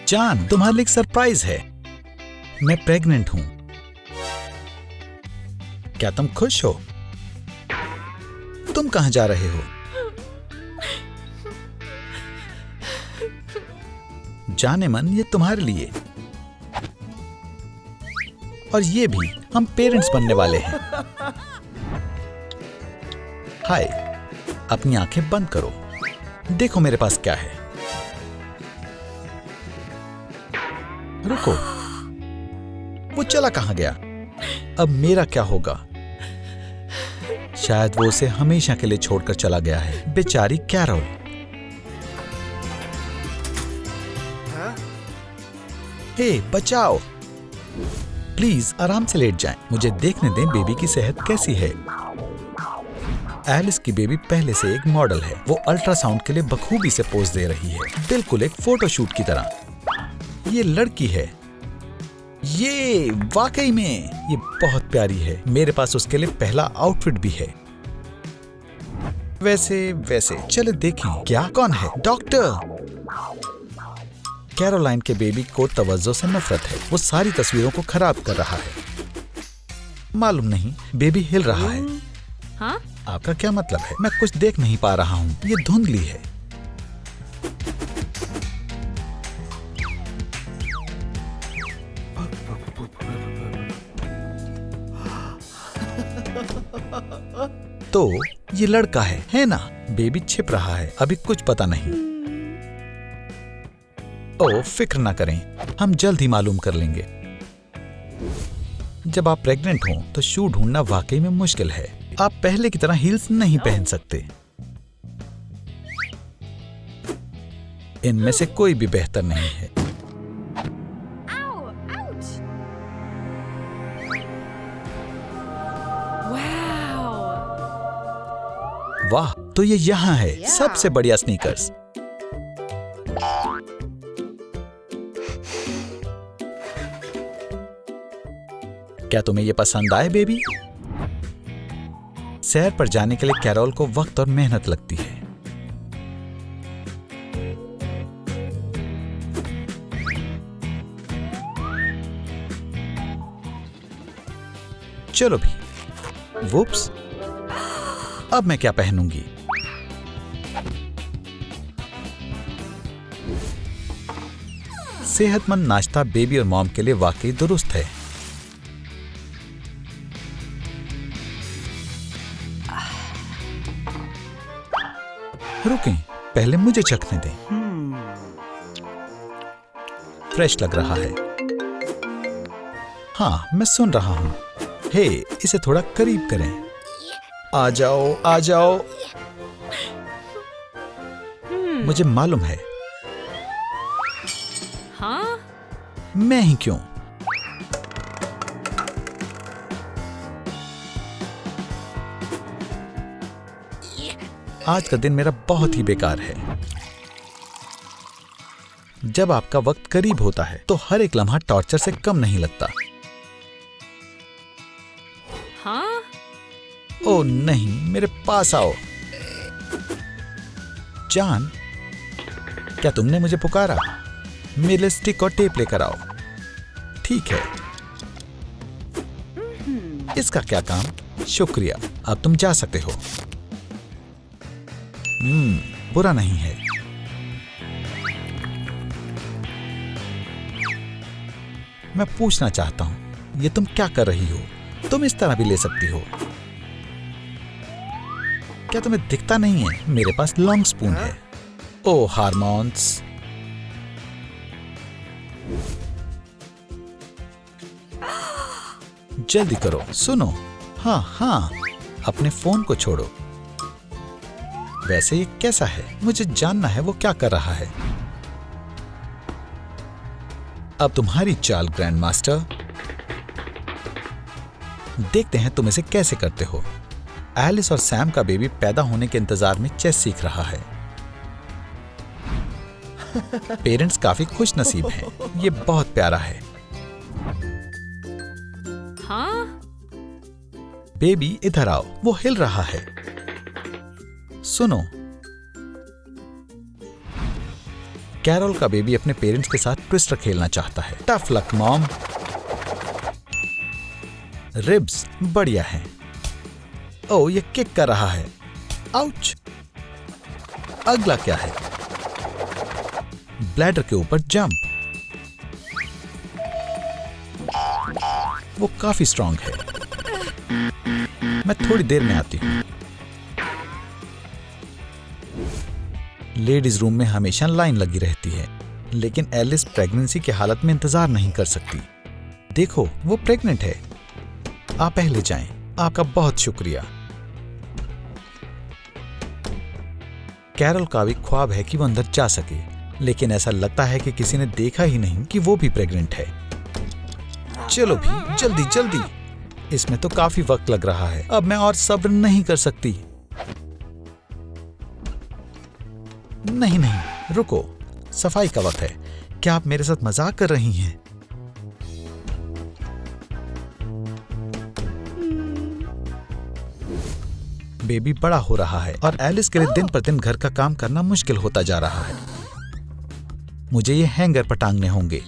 जान, तुम्हारे लिए एक सरप्राइज है। मैं प्रेग्नेंट हूं। क्या तुम खुश हो? तुम कहां जा रहे हो? जाने मन, ये तुम्हारे लिए। और ये भी, हम पेरेंट्स बनने वाले हैं। हाय, अपनी आंखें बंद करो। देखो मेरे पास क्या है। रुको, वो चला कहां गया? अब मेरा क्या होगा? शायद वो उसे हमेशा के लिए छोड़कर चला गया है। बेचारी कैरोल। हे, बचाओ! प्लीज आराम से लेट जाएं। मुझे देखने दें बेबी की सेहत कैसी है। एलिस की बेबी पहले से एक मॉडल है। वो अल्ट्रासाउंड के लिए बखूबी से पोज दे रही है, बिल्कुल एक फोटोशूट की तरह। ये लड़की है। ये वाकई में ये बहुत प्यारी है। मेरे पास उसके लिए पहला आउटफिट भी है। वैसे चले देखें क्या कौन है। डॉक्टर! कैरोलाइन के बेबी को तवज्जो से नफरत है। वो सारी तस्वीरों को खराब कर रहा है। मालूम नहीं, बेबी हिल रहा है। हाँ? आपका क्या मतलब है? मैं कुछ देख नहीं पा रहा हूँ। ये धुंधली है। तो ये लड़का है ना? बेबी छिप रहा है। अभी कुछ पता नहीं। ओ, फिक्र ना करें, हम जल्द ही मालूम कर लेंगे। जब आप प्रेग्नेंट हो तो शू ढूंढना वाकई में मुश्किल है। आप पहले की तरह हील्स नहीं पहन सकते। इनमें से कोई भी बेहतर नहीं है। वाह, तो ये यहाँ है। सबसे बढ़िया स्नीकर्स। क्या तुम्हें ये पसंद आए बेबी? सैर पर जाने के लिए कैरोल को वक्त और मेहनत लगती है। चलो भी। वुप्स, अब मैं क्या पहनूंगी? सेहतमंद नाश्ता बेबी और मॉम के लिए वाकई दुरुस्त है। रुकें, पहले मुझे चखने दें। फ्रेश लग रहा है। हाँ, मैं सुन रहा हूं। हे, इसे थोड़ा करीब करें। आ जाओ, आ जाओ। मुझे मालूम है। हाँ? मैं ही क्यों? आज का दिन मेरा बहुत ही बेकार है। जब आपका वक्त करीब होता है तो हर एक लम्हा टॉर्चर से कम नहीं लगता। हाँ? ओ नहीं, मेरे पास आओ। जान, क्या तुमने मुझे पुकारा? मेरे स्टिक और टेप लेकर आओ। ठीक है। इसका क्या काम? शुक्रिया, अब तुम जा सकते हो। बुरा नहीं है। मैं पूछना चाहता हूं, ये तुम क्या कर रही हो? तुम इस तरह भी ले सकती हो। क्या तुम्हें दिखता नहीं है? मेरे पास लॉन्ग स्पून है। ओ हार्मोन्स। जल्दी करो। सुनो, हाँ, अपने फोन को छोड़ो। वैसे ये कैसा है? मुझे जानना है वो क्या कर रहा है। अब तुम्हारी चाल, ग्रैंड मास्टर। देखते हैं तुम इसे कैसे करते हो। एलिस और सैम का बेबी पैदा होने के इंतजार में चेस सीख रहा है। पेरेंट्स काफी खुश नसीब हैं। ये बहुत प्यारा है। हाँ? बेबी इधर आओ, वो हिल रहा है। सुनो, कैरोल का बेबी अपने पेरेंट्स के साथ ट्विस्टर खेलना चाहता है। Tough luck mom. रिब्स बढ़िया है। ओह, ये किक कर रहा है। आउच। अगला क्या है? ब्लैडर के ऊपर जंप। वो काफी स्ट्रांग है। मैं थोड़ी देर में आती हूँ। लेडीज रूम में हमेशा लाइन लगी रहती है, लेकिन एलिस प्रेगनेंसी की हालत में इंतजार नहीं कर सकती। देखो, वो प्रेग्नेंट है। आप पहले जाएं। आपका बहुत शुक्रिया। कैरोल का भी ख्वाब है कि वो अंदर जा सके, लेकिन ऐसा लगता है कि किसी ने देखा ही नहीं कि वो भी प्रेग्नेंट है। चलो भी, जल्दी जल्दी। इसमें तो काफी वक्त लग रहा है। अब मैं और सब्र नहीं कर सकती। नहीं नहीं, रुको, सफाई का वक्त है। क्या आप मेरे साथ मजाक कर रही हैं? बेबी बड़ा हो रहा है और एलिस के लिए दिन पर दिन घर का काम करना मुश्किल होता जा रहा है। मुझे ये हैंगर पर टांगने होंगे।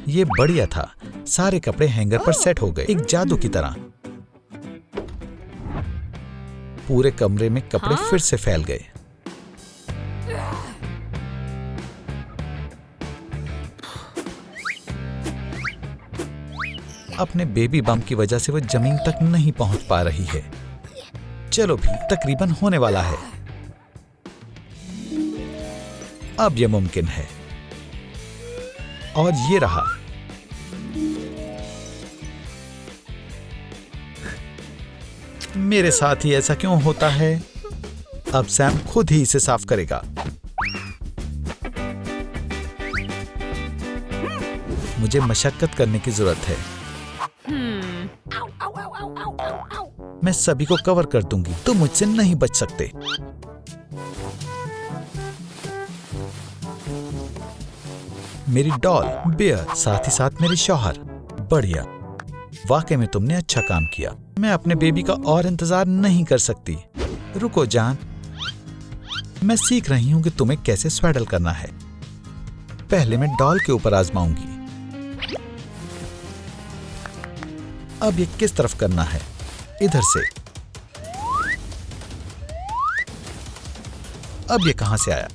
ये बढ़िया था। सारे कपड़े हैंगर पर सेट हो गए, एक जादू की तरह। पूरे कमरे में कपड़े फिर से फैल गए। अपने बेबी बम की वजह से वो जमीन तक नहीं पहुंच पा रही है। चलो भी, तकरीबन होने वाला है। अब यह मुमकिन है। और ये रहा। मेरे साथ ही ऐसा क्यों होता है? अब सैम खुद ही इसे साफ करेगा। मुझे मशक्कत करने की जरूरत है। मैं सभी को कवर कर दूंगी। तुम मुझसे नहीं बच सकते। मेरी डॉल, बियर, साथ ही साथ मेरे शौहर। बढ़िया। वाकई में तुमने अच्छा काम किया। मैं अपने बेबी का और इंतजार नहीं कर सकती। रुको जान, मैं सीख रही हूँ कि तुम्हें कैसे स्वैडल करना है। पहले मैं डॉल के ऊपर आजमाऊंगी। अब ये किस तरफ करना है? इधर से। अब ये कहां से आया?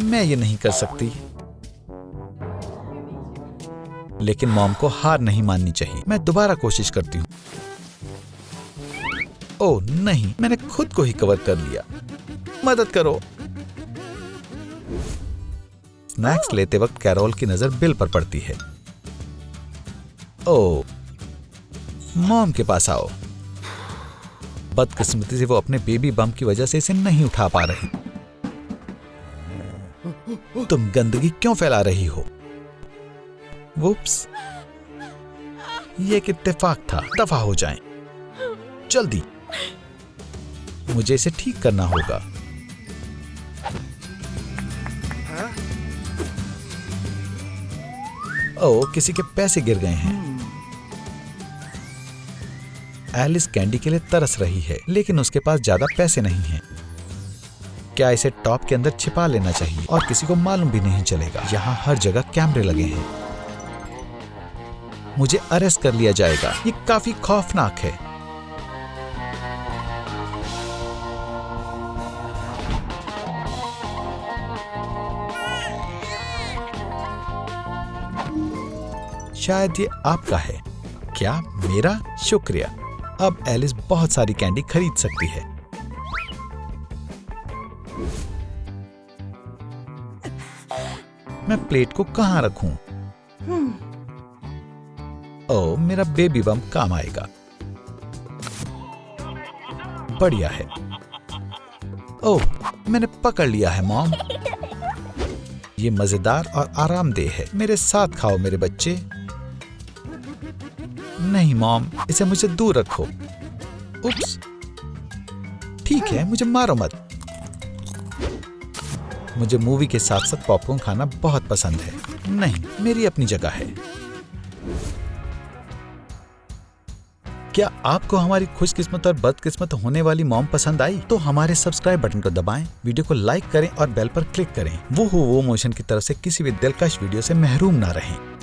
मैं ये नहीं कर सकती। लेकिन मॉम को हार नहीं माननी चाहिए। मैं दोबारा कोशिश करती हूँ। ओह नहीं, मैंने खुद को ही कवर कर लिया। मदद करो। स्नैक्स लेते वक्त कैरोल की नजर बिल पर पड़ती है। ओह, मॉम के पास आओ। बदकिस्मती से वो अपने बेबी बम की वजह से इसे नहीं उठा पा रही। तुम गंदगी क्यों फैला रही हो? वुप्स, ये एक इत्तेफाक था। दफा हो जाएं। जल्दी, मुझे इसे ठीक करना होगा। ओह, किसी के पैसे गिर गए हैं। एलिस कैंडी के लिए तरस रही है, लेकिन उसके पास ज्यादा पैसे नहीं हैं। क्या इसे टॉप के अंदर छिपा लेना चाहिए और किसी को मालूम भी नहीं चलेगा। यहाँ हर जगह कैमरे लगे हैं। मुझे अरेस्ट कर लिया जाएगा। ये काफी खौफनाक है। शायद ये आपका है। क्या मेरा? शुक्रिया। अब एलिस बहुत सारी कैंडी खरीद सकती है। मैं प्लेट को कहां रखूं? ओह, मेरा बेबी बम काम आएगा। बढ़िया है। ओह, मैंने पकड़ लिया है मॉम। ये मजेदार और आरामदेह है। मेरे साथ खाओ मेरे बच्चे। नहीं मॉम, इसे मुझसे दूर रखो। उप्स। ठीक है, मुझे मारो मत। मुझे मूवी के साथ साथ पॉपकॉर्न खाना बहुत पसंद है। नहीं, मेरी अपनी जगह है। क्या आपको हमारी खुशकिस्मत और बदकिस्मत होने वाली मॉम पसंद आई? तो हमारे सब्सक्राइब बटन को दबाएं, वीडियो को लाइक करें और बेल पर क्लिक करें। वो मोशन की तरफ से किसी भी दिलकश वीडियो से महरूम ना रहें।